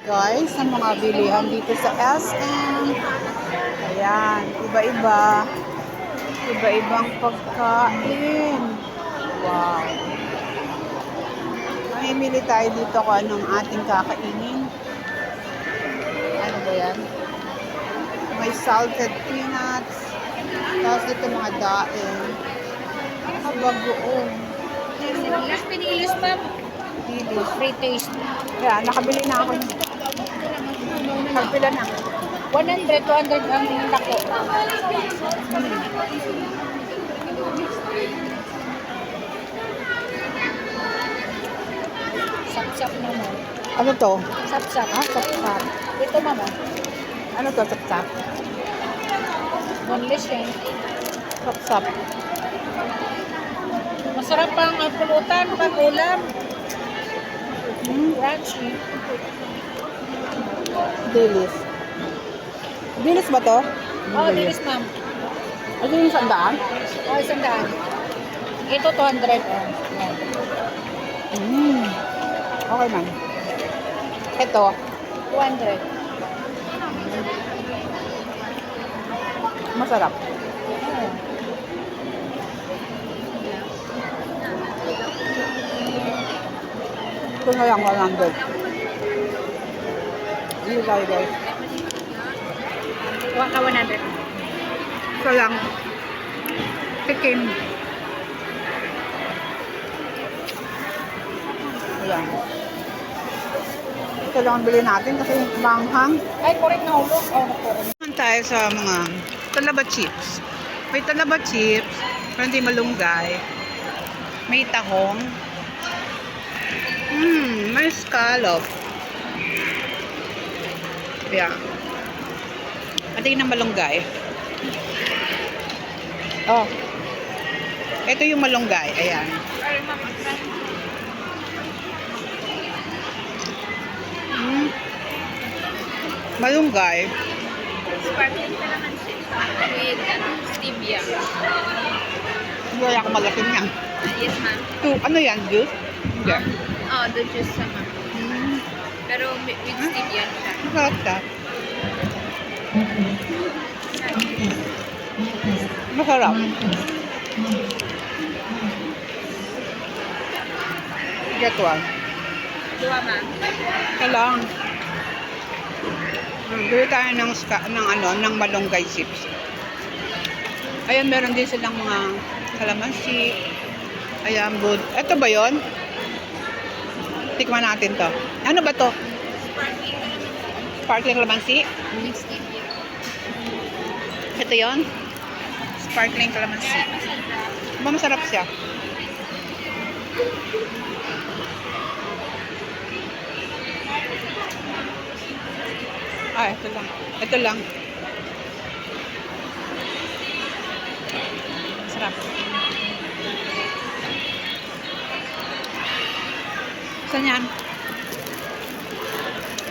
Guys, ang mga bilihan dito sa SM. Ayan, iba-iba. Iba-ibang pagkain. Wow. Mamimili tayo dito kung anong ating kakainin. Ano ba yan? May salted peanuts. Tapos ito mga daing. Bagoong. Last pinilis, ma'am. Dilis. Free taste. Kaya, nakabili na ako. Pagpila na. 100, 200 ang lako. Sapsap naman. Ano to? Sapsap. Sapsap. Ito, mama. Ano to, sapsap? Boneless yan. Sapsap. Masarap pang pulutan, pang ulam. Crunchy. Dilis. Dilis ba to? Oh, dilis, ma'am. Ito yung sandaan? Oh, 100. Ito, 200. Oh. Yan. Okay man. Ito. 200. Masarap. Oh. Ito na lang 100. Hindi tayo guys. Kuha ka 100. Ito lang. Tikim. Ayan. Ito lang ang bilhin natin kasi manghang. Ay, correct na ulo. Oh, correct. Naman tayo sa mga talaba chips. May talaba chips, pero hindi malunggay. May tahong. May scallop. Ayan. At yung malunggay. Oh. Ito yung malunggay. Ayan. Malunggay. Sparkling ka naman siya. With stevia. Wala akong malaking yan. Yes, ma'am. Ano yan? Juice? Hindi. Oh, the juice sa ma'am. Pero with stevia siya. Masarap ka. Masarap. Get one. Dua, ma'am. Ito lang. Bili tayo ng malunggay chips. Ayan, meron din silang mga kalamansi. Ayan, bud. Ito ba yon? Tikman natin to. Ano ba to? Sparkling kalamansi? With stevia. Ito yon? Sparkling kalamansi. Masarap siya. Ito lang. Ito lang. Sarap. Saan yan?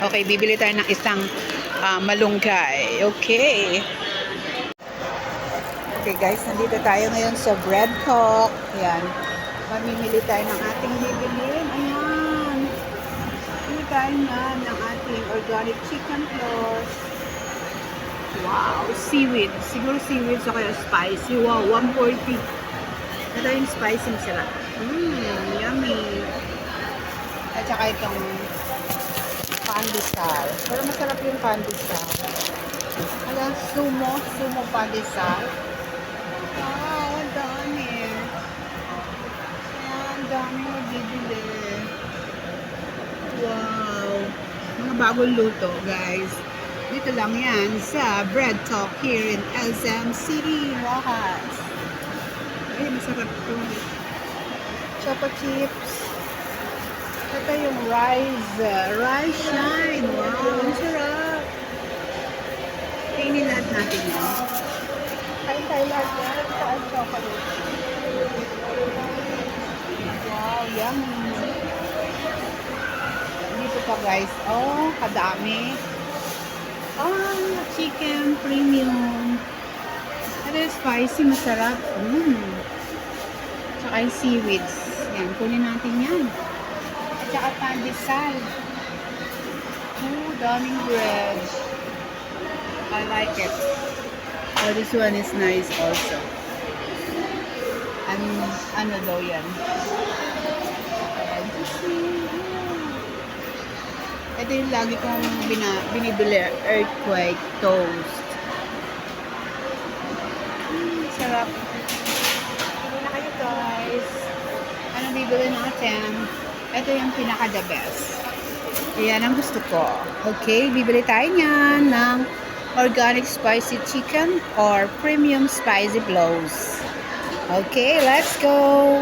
Okay, bibili tayo ng isang malunggay. Okay. Okay guys, nandito tayo ngayon sa Bread Talk. Ayan. Mamimili tayo ng ating bibilin. Ayan. Bili tayo na ng ating organic chicken floss. Wow, seaweed. Siguro seaweed so kaya spicy. Wow, 140. Ito yung spicy masarap. Yummy. At saka itong pandesal. Pero masarap yung pandesal. Alam, sumo pandesal. Wow, ang dami. Ang dami magbibili. Wow. Mga bagong luto, guys. Dito lang yan sa Bread Talk here in SM City, Rojas. Ay, masarap ito. Choco chips. Ito yung rice. Rice shine. Wow, ang sarap. Kainin lahat natin yan. Kain tayo lahat yan. Ito ang chocolate. Wow, yummy. Dito pa guys. Oh, kadami. Chicken premium. Ito yung spicy, masarap. Tsaka yung seaweeds. Yan, kunin natin yan. At saka pandesal. Daming bread. I like it. Oh, this one is nice also. Ano daw yan? Ito yung lagi kong binibili, earthquake toast. Sarap. Bili na kayo guys. Ano bibili natin? Ito yung pinaka the best. Ayan ang gusto ko. Okay, bibili tayo niyan ng organic spicy chicken or premium spicy blows. Okay, let's go!